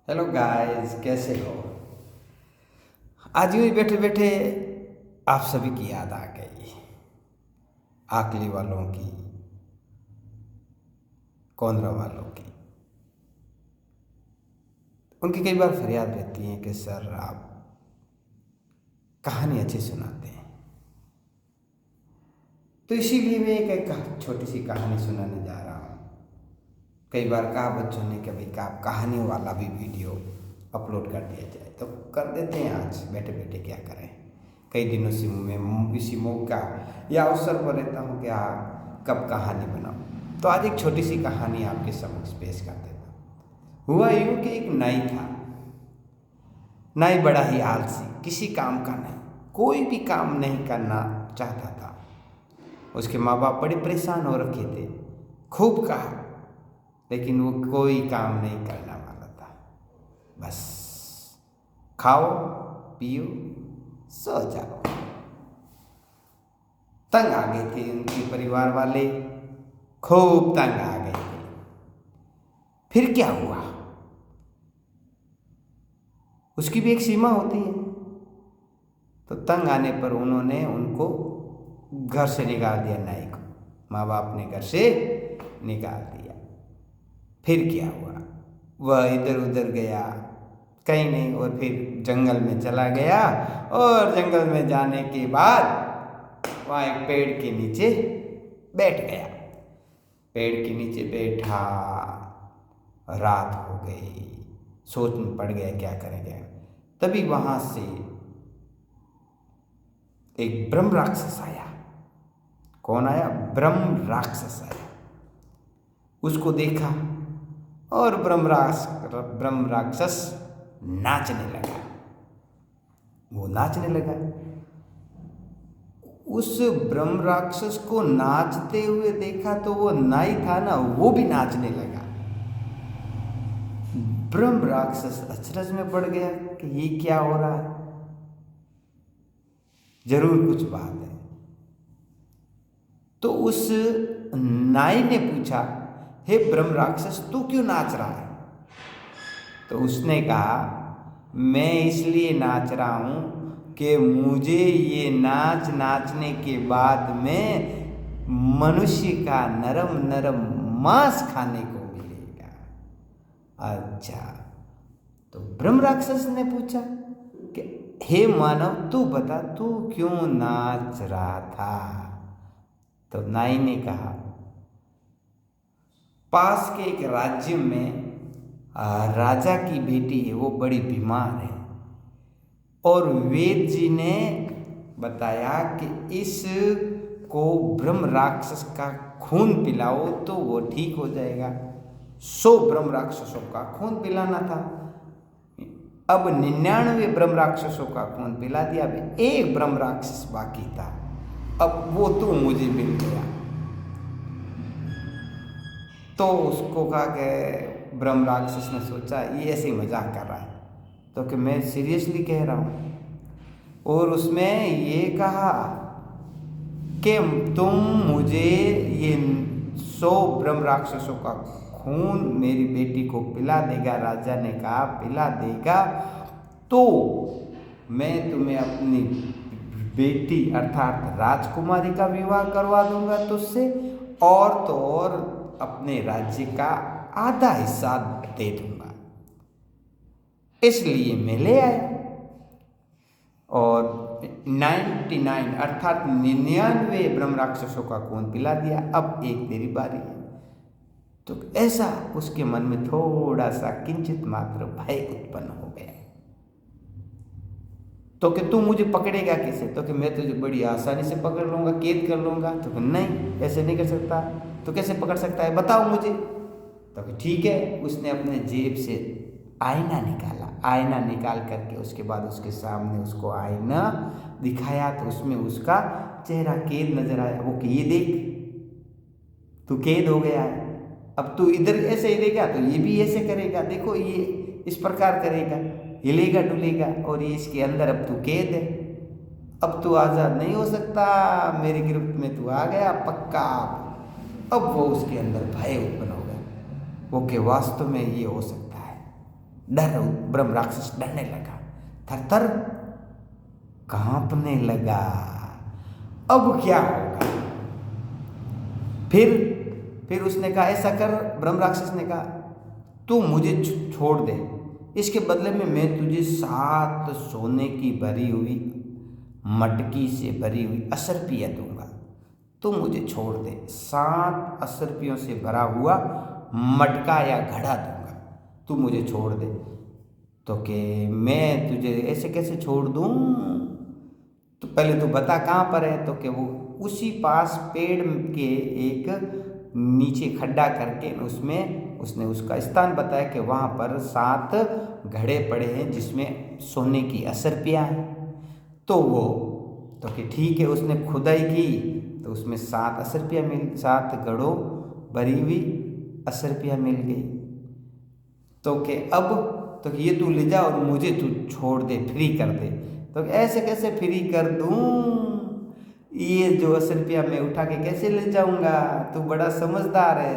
Hello guys, कैसे हो? आज यूं ही बैठे बैठे आप सभी की याद आ गई। आकली वालों की, कौंदरा वालों की। उनकी कई बार फरियाद रहती है कि सर आप कहानी अच्छी सुनाते हैं। तो इसीलिए मैं एक छोटी सी कहानी सुनाने जा रहा हूँ। कई बार कहा बच्चों ने कभी कहा कहानियों वाला भी वीडियो अपलोड कर दिया जाए, तो कर देते हैं। आज बैठे बैठे क्या करें, कई दिनों से मैं इसी मौका या अवसर पर रहता हूँ कि कब कहानी बनाऊँ। तो आज एक छोटी सी कहानी आपके समक्ष पेश कर देता हूँ। हुआ यूँ कि एक नाई था। नाई बड़ा ही आलसी, किसी काम का नहीं, कोई भी काम नहीं करना चाहता था। उसके माँ बाप बड़े परेशान हो रखे थे, खूब कहा, लेकिन वो कोई काम नहीं करने वाला था। बस खाओ पियो सो जाओ। तंग आ गए थे उनके परिवार वाले, खूब तंग आ गए थे। फिर क्या हुआ, उसकी भी एक सीमा होती है। तो तंग आने पर उन्होंने उनको घर से निकाल दिया। नाई को माँ बाप ने घर से निकाल दिया। फिर क्या हुआ, वह इधर उधर गया, कहीं नहीं, और फिर जंगल में चला गया। और जंगल में जाने के बाद वहाँ एक पेड़ के नीचे बैठ गया। पेड़ के नीचे बैठा, रात हो गई, सोच में पड़ गया क्या करेंगे। तभी वहाँ से एक ब्रह्म राक्षस आया। कौन आया? ब्रह्म राक्षस आया। उसको देखा और ब्रह्म राक्षस नाचने लगा। वो नाचने लगा। उस ब्रह्म राक्षस को नाचते हुए देखा तो वो नाई था ना, वो भी नाचने लगा। ब्रह्म राक्षस अचरज में पड़ गया कि ये क्या हो रहा है, जरूर कुछ बात है। तो उस नाई ने पूछा, हे ब्रह्म राक्षस, तू क्यों नाच रहा है? तो उसने कहा, मैं इसलिए नाच रहा हूँ कि मुझे ये नाच नाचने के बाद में मनुष्य का नरम नरम मांस खाने को मिलेगा। अच्छा। तो ब्रह्म राक्षस ने पूछा कि हे मानव, तू बता, तू क्यों नाच रहा था? तो नाई ने कहा, पास के एक राज्य में राजा की बेटी है, वो बड़ी बीमार है, और वेद जी ने बताया कि इस को ब्रह्म राक्षस का खून पिलाओ तो वो ठीक हो जाएगा। 100 ब्रह्म राक्षसों का खून पिलाना था। अब 99 ब्रह्म राक्षसों का खून पिला दिया, अब एक ब्रह्म राक्षस बाकी था। अब वो तो मुझे मिल गया। तो उसको कहा कि ब्रह्म राक्षस ने सोचा ये ऐसे ही मजाक कर रहा है, तो कि मैं सीरियसली कह रहा हूँ। और उसमें ये कहा कि तुम मुझे ये 100 ब्रह्म राक्षसों का खून मेरी बेटी को पिला देगा। राजा ने कहा पिला देगा तो मैं तुम्हें अपनी बेटी अर्थात राजकुमारी का विवाह करवा दूंगा तुझसे, और तो और अपने राज्य का आधा हिस्सा दे दूंगा। इसलिए मैं ले आया और 99 अर्थात 99 ब्रह्म राक्षसों का खून पिला दिया। अब एक तेरी बारी है। तो ऐसा उसके मन में थोड़ा सा किंचित मात्र भय उत्पन्न हो गया। तो कि तू मुझे पकड़ेगा कैसे? तो कि मैं तुझे बड़ी आसानी से पकड़ लूंगा, कैद कर लूंगा। तो कि नहीं, ऐसे नहीं कर सकता। तो कैसे पकड़ सकता है, बताओ मुझे। तो कि ठीक है। उसने अपने जेब से आईना निकाला। आईना निकाल करके उसके बाद उसके सामने उसको आईना दिखाया, तो उसमें उसका चेहरा कैद नजर आया। वो कि ये देख, तू कैद हो गया है। अब तू इधर ऐसे हिलेगा तो ये भी ऐसे करेगा, देखो ये इस प्रकार करेगा, हिलेगा डुलेगा, और ये इसके अंदर अब तू कैद है। अब तू आज़ाद नहीं हो सकता, मेरी गिरफ्त में तू आ गया पक्का। अब वो उसके अंदर भय उत्पन्न हो गया। वो कि वास्तव में ये हो सकता है। डर ब्रह्म राक्षस डरने लगा, थर-थर कांपने लगा। अब क्या होगा? फिर उसने कहा, ऐसा कर, ब्रह्म राक्षस ने कहा, तू मुझे छोड़ दे, इसके बदले में मैं तुझे 7 सोने की भरी हुई मटकी से भरी हुई असरपिया दूंगा। तू मुझे छोड़ दे, 7 असरपियों से भरा हुआ मटका या घड़ा दूंगा, तू मुझे छोड़ दे। तो कि मैं तुझे ऐसे कैसे छोड़ दूं? तो पहले तू बता कहाँ पर है? तो कि वो उसी पास पेड़ के एक नीचे खड्डा करके उसमें उसने उसका स्थान बताया कि वहाँ पर 7 घड़े पड़े हैं जिसमें सोने की असरपियाँ हैं। तो कि ठीक है, उसने खुदाई की तो उसमें 7 असरपियाँ 7 घड़ों भरी हुई असरपियाँ मिल गई। तो कि अब तो कि ये तू ले जा और मुझे तू छोड़ दे, फ्री कर दे। तो ऐसे कैसे फ्री कर दूं? ये जो असरपिया मैं उठा के कैसे ले जाऊंगा? तू बड़ा समझदार है,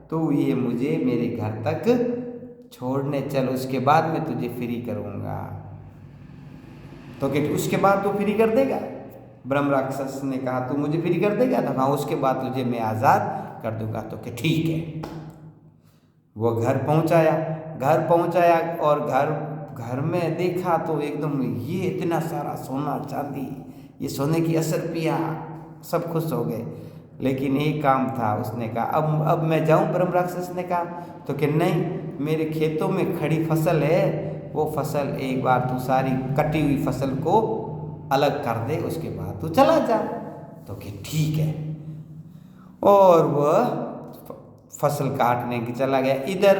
तो ये मुझे मेरे घर तक छोड़ने चल, उसके बाद मैं तुझे फ्री करूंगा। तो कि उसके बाद तू फ्री कर देगा? ब्रह्म राक्षस ने कहा, तू मुझे फ्री कर देगा? तो हाँ, उसके बाद तुझे मैं आज़ाद कर दूंगा। तो कि ठीक है। वो घर पहुंचाया और घर में देखा तो एकदम ये इतना सारा सोना चांदी, ये सोने की असरपिया, सब खुश हो गए। लेकिन एक काम था, उसने कहा अब मैं जाऊं? ब्रह्म राक्षस ने कहा। तो कि नहीं, मेरे खेतों में खड़ी फसल है, वो फसल एक बार तू सारी कटी हुई फसल को अलग कर दे, उसके बाद तू चला जा। तो कि ठीक है। और वह फसल काटने की चला गया। इधर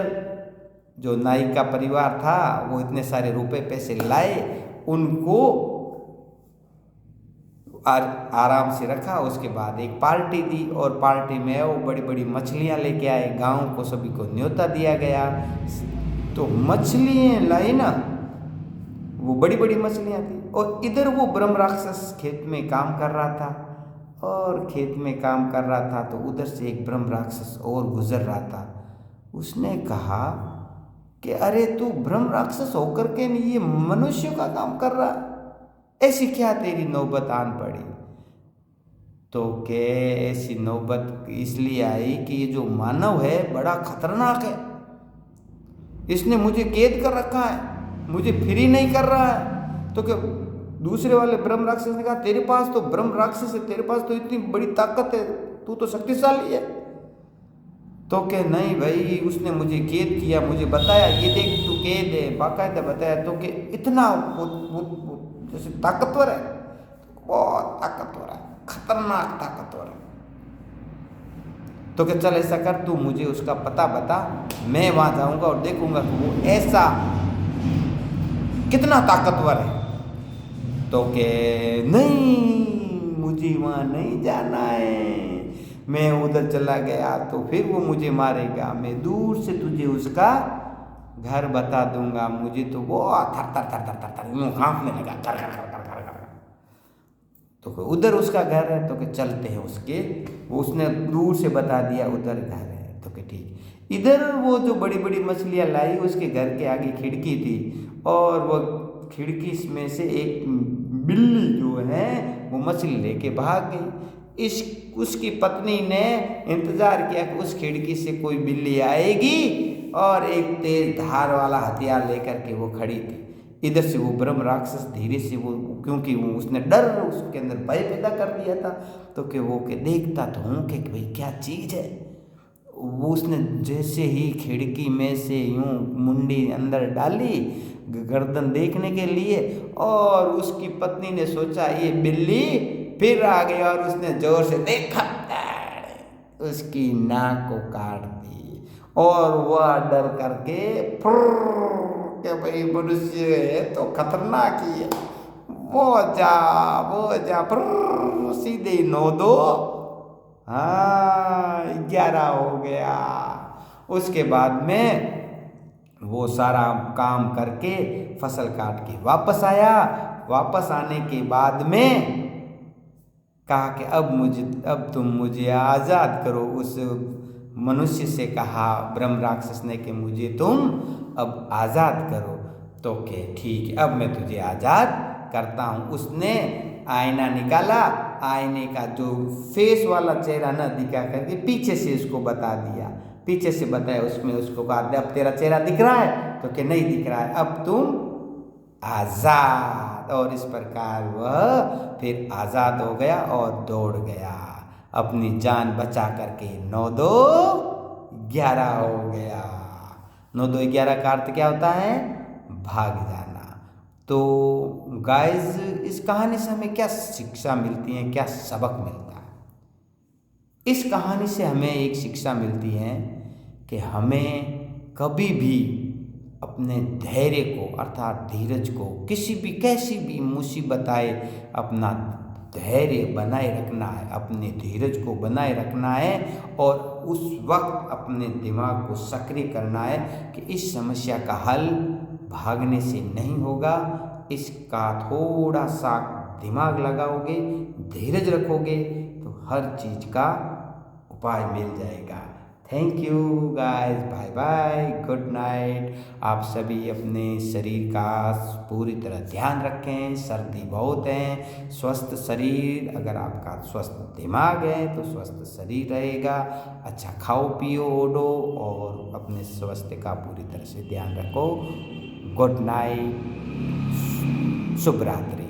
जो नाई का परिवार था वो इतने सारे रुपए पैसे लाए, उनको आराम से रखा। उसके बाद एक पार्टी दी और पार्टी में वो बड़ी बड़ी मछलियाँ लेके आए, गांव को सभी को न्योता दिया गया। तो मछलियाँ लाई ना, वो बड़ी बड़ी मछलियाँ थी। और इधर वो ब्रह्म राक्षस खेत में काम कर रहा था, और खेत में काम कर रहा था तो उधर से एक ब्रह्म राक्षस और गुजर रहा था। उसने कहा कि अरे तू ब्रह्म राक्षस होकर के ये मनुष्यों का काम कर रहा, ऐसी क्या तेरी नौबत आन पड़ी? तो के ऐसी नौबत इसलिए आई कि ये जो मानव है बड़ा खतरनाक है, इसने मुझे कैद कर रखा है, मुझे फ्री नहीं कर रहा है। तो क्या दूसरे वाले ब्रह्म राक्षस ने कहा, तेरे पास तो ब्रह्म राक्षस है, तेरे पास तो इतनी बड़ी ताकत है, तू तो शक्तिशाली है। तो क्या नहीं भाई, उसने मुझे कैद किया, मुझे बताया ये देख तू कैद है, बाकायदा बताया। तो कि इतना वो जैसे ताकतवर है, बहुत ताकतवर है, खतरनाक ताकतवर है। तो क्या चल ऐसा कर, तू मुझे उसका पता बता, मैं वहां जाऊंगा और देखूंगा कि वो ऐसा कितना ताकतवर है। तो के नहीं, मुझे वहाँ नहीं जाना है, मैं उधर चला गया तो फिर वो मुझे मारेगा, मैं दूर से तुझे उसका घर बता दूंगा। मुझे तो वो थर थर थर थर थर थर यूँ कांपने लगा, कर कर कर कर कर कर। तो उधर उसका घर है, तो कि चलते हैं उसके, वो उसने दूर से बता दिया उधर घर है। तो कि ठीक। इधर वो जो बड़ी बड़ी मछलियाँ लाई, उसके घर के आगे खिड़की थी, और वो खिड़की में से एक बिल्ली जो है वो मछली लेके भाग गई। उसकी पत्नी ने इंतजार किया कि उस खिड़की से कोई बिल्ली आएगी, और एक तेज धार वाला हथियार लेकर के वो खड़ी थी। इधर से वो ब्रह्म राक्षस धीरे से वो, क्योंकि वो उसने डर उसके अंदर भय पैदा कर दिया था, तो कि वो के देखता तो हूँ कि भाई क्या चीज़ है। वो उसने जैसे ही खिड़की में से यूं मुंडी अंदर डाली गर्दन देखने के लिए, और उसकी पत्नी ने सोचा ये बिल्ली फिर आ गई, और उसने जोर से देखा, उसकी नाक को काट दी। और वह डर करके कि भाई मनुष्य है तो खतरनाक ही है, वो जा सीधे 9-2, हाँ 11 हो गया। उसके बाद में वो सारा काम करके फसल काट के वापस आया। वापस आने के बाद में कहा कि अब तुम मुझे आज़ाद करो उस मनुष्य से कहा ब्रह्म राक्षस ने कि मुझे तुम अब आज़ाद करो, तो के ठीक है अब मैं तुझे आज़ाद करता हूँ। उसने आईना निकाला, आईने का जो फेस वाला चेहरा न दिखा करके पीछे से उसको बता दिया, पीछे से बताया, उसमें उसको कहा अब तेरा चेहरा दिख रहा है, तो कि नहीं दिख रहा है, अब तुम आज़ाद। और इस प्रकार वह फिर आज़ाद हो गया और दौड़ गया, अपनी जान बचा करके 9-2-11 हो गया। 9-2-11 का अर्थ क्या होता है? भाग जाना। तो गाइस इस कहानी से हमें क्या शिक्षा मिलती है, क्या सबक मिलता है? इस कहानी से हमें एक शिक्षा मिलती है कि हमें कभी भी अपने धैर्य को अर्थात धीरज को किसी भी कैसी भी मुसीबत आए अपना धैर्य बनाए रखना है, अपने धीरज को बनाए रखना है और उस वक्त अपने दिमाग को सक्रिय करना है कि इस समस्या का हल भागने से नहीं होगा, इसका थोड़ा सा दिमाग लगाओगे, धीरज रखोगे तो हर चीज़ का उपाय मिल जाएगा। Thank you guys, bye bye, good night. आप सभी अपने शरीर का पूरी तरह ध्यान रखें, सर्दी बहुत है, स्वस्थ शरीर, अगर आपका स्वस्थ दिमाग है तो स्वस्थ शरीर रहेगा। अच्छा खाओ पियो ओढ़ो और अपने स्वास्थ्य का पूरी तरह से ध्यान रखो। गुड नाइट, शुभ रात्रि।